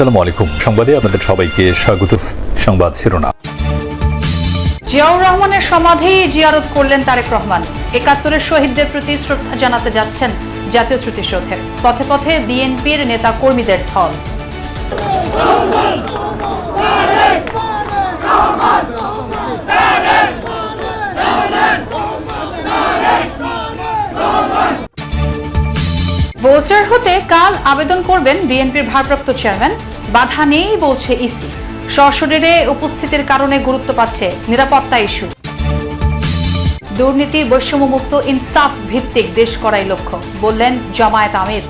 আসসালামু আলাইকুম। সংবাদে আপনাদের সবাইকে স্বাগত। সংবাদ শিরোনাম। জিয়াউর রহমানের সমাধি জিয়ারত করলেন তারেক রহমান। ৭১-এর শহীদদের প্রতি শ্রদ্ধা জানাতে যাচ্ছেন জাতীয় স্মৃতিসৌধে। পথে পথে বিএনপির নেতা কর্মীদের ঢল। ভোটার হতে কাল আবেদন করবেন বিএনপির ভারপ্রাপ্ত চেয়ারম্যান। বাধা নেই বলছে ইসি। সশরীরে উপস্থিতির কারণে গুরুত্ব পাচ্ছে নিরাপত্তা ইস্যু। দুর্নীতি বৈষম্যমুক্ত ইনসাফ ভিত্তিক দেশ করাই লক্ষ্য বললেন জামায়াত আমির।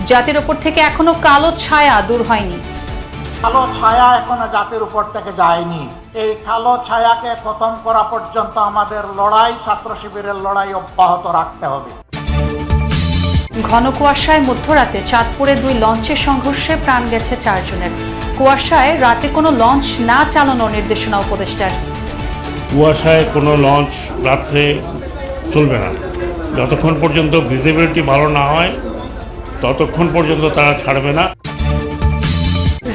জাতির উপর থেকে এখনো কালো ছায়া দূর হয়নি। কালো ছায়া এখনো জাতির উপর থেকে যায়নি। এই কালো ছায়াকে খতম করা পর্যন্ত আমাদের লড়াই, ছাত্র শিবিরের লড়াই অব্যাহত রাখতে হবে। ঘন কুয়াশায় মধ্যরাতে চাঁদপুরে 2 লঞ্চের সংঘর্ষে প্রাণ গেছে 4 জনের। কুয়াশায় রাতে কোনো লঞ্চ না চালানোর নির্দেশনা উপদেষ্টার। কুয়াশায় কোনো লঞ্চ রাত্রে চলবে না। যতক্ষণ পর্যন্ত ভিজিবিলিটি ভালো না হয় ততক্ষণ পর্যন্ত তারা ছাড়বে না।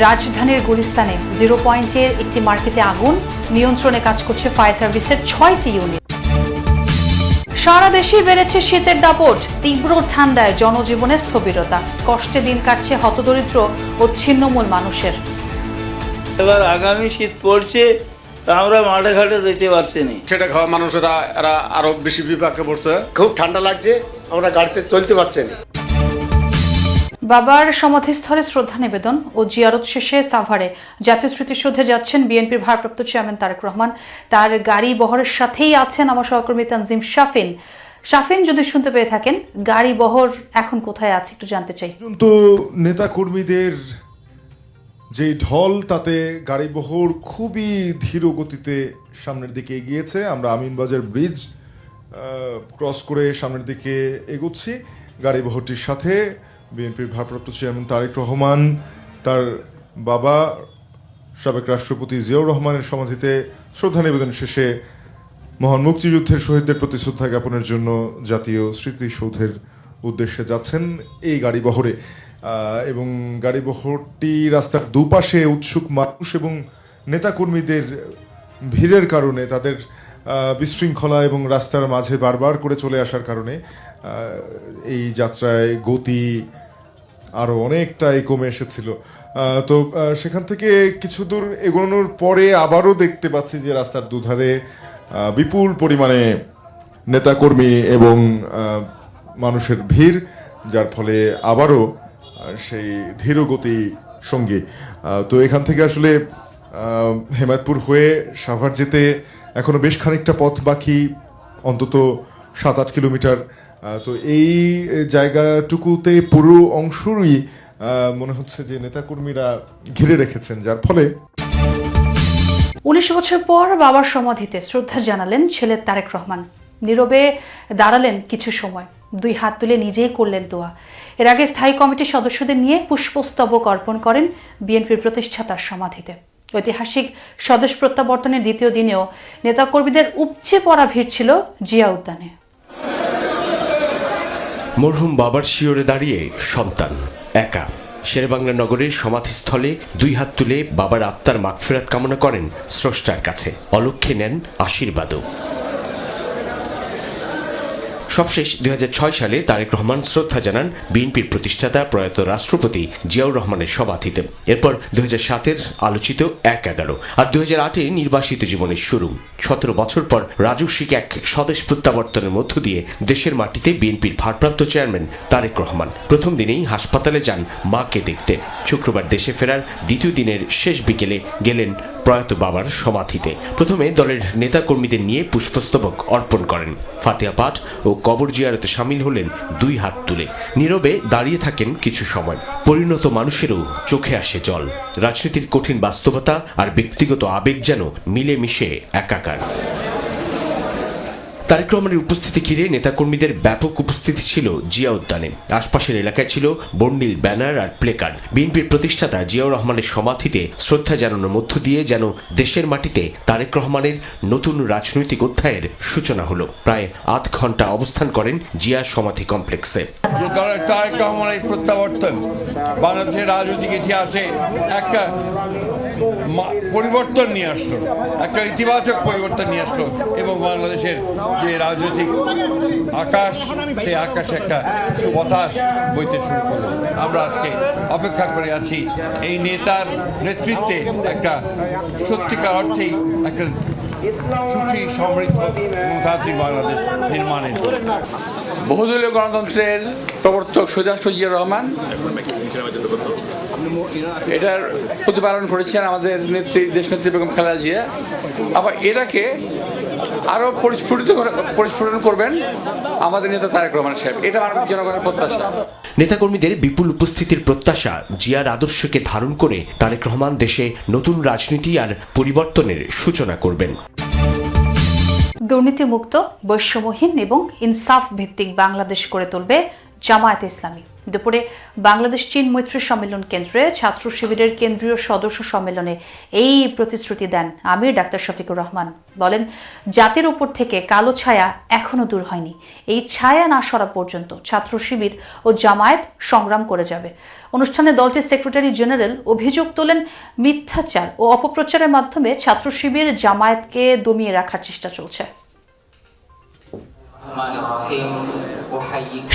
রাজধানীর গুলিস্তানে 0 পয়েন্টের একটি মার্কেটে আগুন। নিয়ন্ত্রণে কাজ করছে ফায়ার সার্ভিসের 6টি ইউনিট। সারা দেশে বেড়েছে শীতের দাপট। তীব্র ঠান্ডায় জনজীবনে স্থবিরতা। কষ্টে দিন কাটছে হতদরিদ্র ও ছিন্নমূল মানুষের। এবার আগামী শীত পড়ছে, তা আমরা মাঠে ঘাটে যেতে পারছি না। খেটে খাওয়া মানুষেরা এরা আরো বেশি বিপাকে পড়ছে। খুব ঠান্ডা লাগছে, আমরা গাড়িতে চলতে পারছি না। বাবার সমাধিস্থলে শ্রদ্ধা নিবেদন ও জিয়ারত শেষে সাভারে জাতীয় স্মৃতিসৌধে যাচ্ছেন বিএনপির ভারপ্রাপ্ত চেয়ারম্যান তারেক রহমান। তার গাড়ি বহরের সাথেই আছেন আমার সহকর্মী তানজিম শাফিন। শাফিন, যদি শুনতে পেয়ে থাকেন, গাড়ি বহর এখন কোথায় আছে একটু জানতে চাই। কিন্তু নেতা কর্মীদের যে ঢল, তাতে গাড়ি বহর খুবই ধীর গতিতে সামনের দিকে এগিয়েছে। আমরা আমিনবাজার ব্রিজ ক্রস করে সামনের দিকে এগোচ্ছি। গাড়ি বহরটির সাথে বিএনপির ভারপ্রাপ্ত চেয়ারম্যান তারেক রহমান, তার বাবা সাবেক রাষ্ট্রপতি জিয়াউর রহমানের সমাধিতে শ্রদ্ধা নিবেদন শেষে মহান মুক্তিযুদ্ধের শহীদদের প্রতি শ্রদ্ধা জ্ঞাপনের জন্য জাতীয় স্মৃতিসৌধের উদ্দেশ্যে যাচ্ছেন এই গাড়ি বহরে। এবং গাড়ি বহরটি রাস্তার দুপাশে উৎসুক মানুষ এবং নেতাকর্মীদের ভিড়ের কারণে, তাদের বিশৃঙ্খলা এবং রাস্তার মাঝে বারবার করে চলে আসার কারণে এই যাত্রায় গতি আরও অনেকটাই কমে এসেছিল। তো সেখান থেকে কিছু দূর এগোনোর পরে আবারও দেখতে পাচ্ছি যে রাস্তার দুধারে বিপুল পরিমাণে নেতাকর্মী এবং মানুষের ভিড়, যার ফলে আবারও সেই ধীরগতি সঙ্গী। তো এখান থেকে আসলে হেমায়তপুর হয়ে সাভার যেতে এখনো বেশ খানিকটা পথ বাকি, অন্তত 7-8 কিলোমিটার। তো এই জায়গাটুকুতে পুরো অংশই মনে হচ্ছে যে নেতাকর্মীরা ঘিরে রেখেছেন, যার ফলে 19 বছর পর বাবার সমাধিতে শ্রদ্ধা জানালেন ছেলে তারেক রহমান। নীরবে দাঁড়ালেন কিছু সময়, 2 হাত তুলে নিজেই করলেন দোয়া। এর আগে স্থায়ী কমিটির সদস্যদের নিয়ে পুষ্পস্তবক অর্পণ করেন বিএনপির প্রতিষ্ঠাতার সমাধিতে। ঐতিহাসিক স্বদেশ প্রত্যাবর্তনের দ্বিতীয় দিনেও নেতাকর্মীদের উপচে পড়া ভিড় ছিল জিয়া উদ্যানে। মরহুম বাবার শিয়রে দাঁড়িয়ে সন্তান একা শেরেবাংলা নগরের সমাধিস্থলে 2 হাত তুলে বাবার আত্মার মাগফিরাত কামনা করেন স্রষ্টার কাছে। অলক্ষ্যে নেন আশীর্বাদও। সবশেষ 2006 সালে তারেক রহমান শ্রদ্ধা জানান বিএনপির প্রতিষ্ঠাতা প্রয়াত রাষ্ট্রপতি জিয়াউর রহমানের সমাধিতে। এরপর 2007-এর আলোচিত 1/11 আর 2008-এ নির্বাসিত জীবনের শুরু। 17 বছর পর রাজস্বিক এক স্বদেশ প্রত্যাবর্তনের মধ্য দিয়ে দেশের মাটিতে বিএনপির ভারপ্রাপ্ত চেয়ারম্যান তারেক রহমান প্রথম দিনেই হাসপাতালে যান মাকে দেখতে। শুক্রবার দেশে ফেরার দ্বিতীয় দিনের শেষ বিকেলে গেলেন প্রয়াত বাবার সমাধিতে। প্রথমে দলের নেতাকর্মীদের নিয়ে পুষ্পস্তবক অর্পণ করেন। ফাতিহা পাঠ ও কবর জিয়ারতে শামিল হলেন 2 হাত তুলে। নীরবে দাঁড়িয়ে থাকেন কিছু সময়। পরিণত মানুষেরও চোখে আসে জল। রাজনীতির কঠিন বাস্তবতা আর ব্যক্তিগত আবেগ যেন মিলেমিশে একাকার। তারেক রহমানের উপস্থিতি ঘিরে নেতাকর্মীদের ব্যাপক উপস্থিতি ছিল জিয়া উদ্যানে। আশপাশের এলাকায় ছিল বর্ণিল ব্যানার আর প্লেকার্ড। বিএনপির প্রতিষ্ঠাতা জিয়াউর রহমানের সমাধিতে শ্রদ্ধা জানানোর মধ্য দিয়ে যেন দেশের মাটিতে তারেক রহমানের নতুন রাজনৈতিক অধ্যায়ের সূচনা হলো। প্রায় আধ ঘন্টা অবস্থান করেন জিয়া সমাধি কমপ্লেক্সে। তারেক রহমানের এই প্রত্যাবর্তন বাংলাদেশের রাজনৈতিক ইতিহাসে একটা পরিবর্তন নিয়ে আসলো, একটা ইতিবাচক পরিবর্তন নিয়ে আসলো এবং বাংলাদেশের যে রাজনৈতিক আকাশ, সেই আকাশে একটা সুবাতাস বইতে শুরু করলো। আমরা আজকে অপেক্ষা করে আছি এই নেতার নেতৃত্বে একটা সত্যিকার অর্থেই একটা সুখী, সমৃদ্ধ গণতান্ত্রিক বাংলাদেশ নির্মাণের জন্য। বহুদলীয় গণতন্ত্রের প্রবর্তক সোজাসুজি জিয়া রহমান এটার প্রতিপালন করেছেন আমাদের দেশনেত্রী বেগম খালেদা জিয়া। আবার এটাকে আরও পরিস্ফুটন করবেন আমাদের নেতা তারেক রহমান সাহেব। এটা আমার জনগণের প্রত্যাশা। নেতাকর্মীদের বিপুল উপস্থিতির প্রত্যাশা, জিয়ার আদর্শকে ধারণ করে তারেক রহমান দেশে নতুন রাজনীতি আর পরিবর্তনের সূচনা করবেন। দুর্নীতিমুক্ত, বৈষম্যহীন এবং ইনসাফ ভিত্তিক বাংলাদেশ গড়ে তুলবে জামায়াতে ইসলামী। দুপুরে বাংলাদেশ চীন মৈত্রী সম্মেলন কেন্দ্রে ছাত্র শিবিরের কেন্দ্রীয় সদস্য সম্মেলনে এই প্রতিশ্রুতি দেন আমির ডাক্তার শফিকুর রহমান। বলেন, জাতির উপর থেকে কালো ছায়া এখনো দূর হয়নি। এই ছায়া না সরা পর্যন্ত ছাত্র শিবির ও জামায়াত সংগ্রাম করে যাবে। অনুষ্ঠানে দলটির সেক্রেটারি জেনারেল অভিযোগ তোলেন, মিথ্যাচার ও অপপ্রচারের মাধ্যমে ছাত্র শিবির জামায়াতকে দমিয়ে রাখার চেষ্টা চলছে।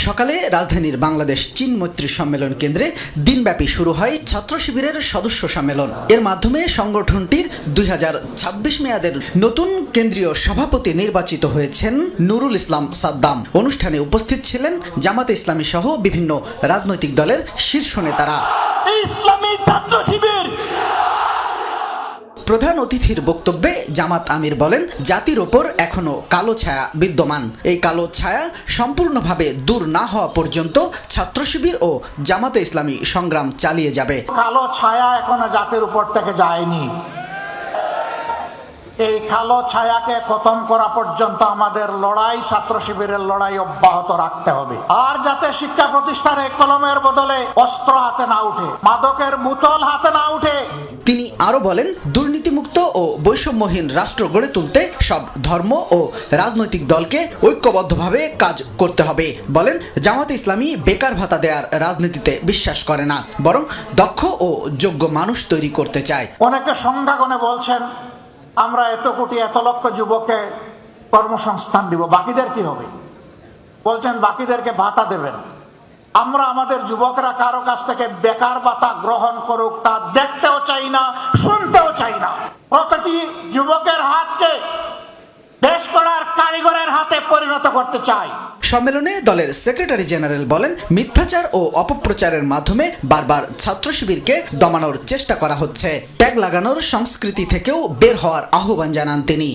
সকালে রাজধানীর বাংলাদেশ চীন মৈত্রী সম্মেলন কেন্দ্রে দিনব্যাপী শুরু হয় ছাত্র শিবিরের সদস্য সম্মেলন। এর মাধ্যমে সংগঠনটির 2026 মেয়াদের নতুন কেন্দ্রীয় সভাপতি নির্বাচিত হয়েছেন নুরুল ইসলাম সাদ্দাম। অনুষ্ঠানে উপস্থিত ছিলেন জামাতে ইসলামী সহ বিভিন্ন রাজনৈতিক দলের শীর্ষ নেতারা। ইসলামী ছাত্র শিবির প্রধান অতিথির বক্তব্যে জামাত আমির বলেন, জাতির ওপর এখনো কালো ছায়া বিদ্যমান। এই কালো ছায়া সম্পূর্ণভাবে দূর না হওয়া পর্যন্ত ছাত্র শিবির ও জামাতে ইসলামী সংগ্রাম চালিয়ে যাবে। কালো ছায়া এখনো জাতির উপর থেকে যায়নি। এই কালো ছায়াকে খতম করা পর্যন্ত আমাদের লড়াই, ছাত্র শিবিরের লড়াই অব্যাহত রাখতে হবে। আর যাতে শিক্ষা প্রতিষ্ঠানে কলমের বদলে অস্ত্র হাতে না উঠে, মাদকের বোতল হাতে না উঠে। তিনি আরো বলেন, দুর্নীতিমুক্ত ও বৈষম্যহীন রাষ্ট্র গড়ে তুলতে সব ধর্ম ও রাজনৈতিক দলকে ঐক্যবদ্ধভাবে কাজ করতে হবে। বলেন, জামাতে ইসলামী বেকার ভাতা দেওয়ার রাজনীতিতে বিশ্বাস করে না, বরং দক্ষ ও যোগ্য মানুষ তৈরি করতে চায়। অনেকে সংখ্যাগণে বলছেন, আমরা এত কোটি এত লক্ষ যুবককে কর্মসংস্থান দিব, বাকিদের কি হবে? বলছেন বাকিদেরকে ভাতা দেবেন। আমরা আমাদের যুবকরা কারো কাছ থেকে বেকার ভাতা গ্রহণ করুক তা দেখতেও চাই না, শুনতেও চাই না। প্রতিটি যুবকের হাতকে দেশ গড়ার কারিগরের হাতে পরিণত করতে চাই। সম্মেলনে দলের সেক্রেটারি জেনারেল বলেন, মিথ্যাচার ও অপপ্রচারের মাধ্যমে বারবার ছাত্র শিবিরকে দমানোর চেষ্টা করা হচ্ছে। ট্যাগ লাগানোর সংস্কৃতি থেকেও বের হওয়ার আহ্বান জানান তিনি।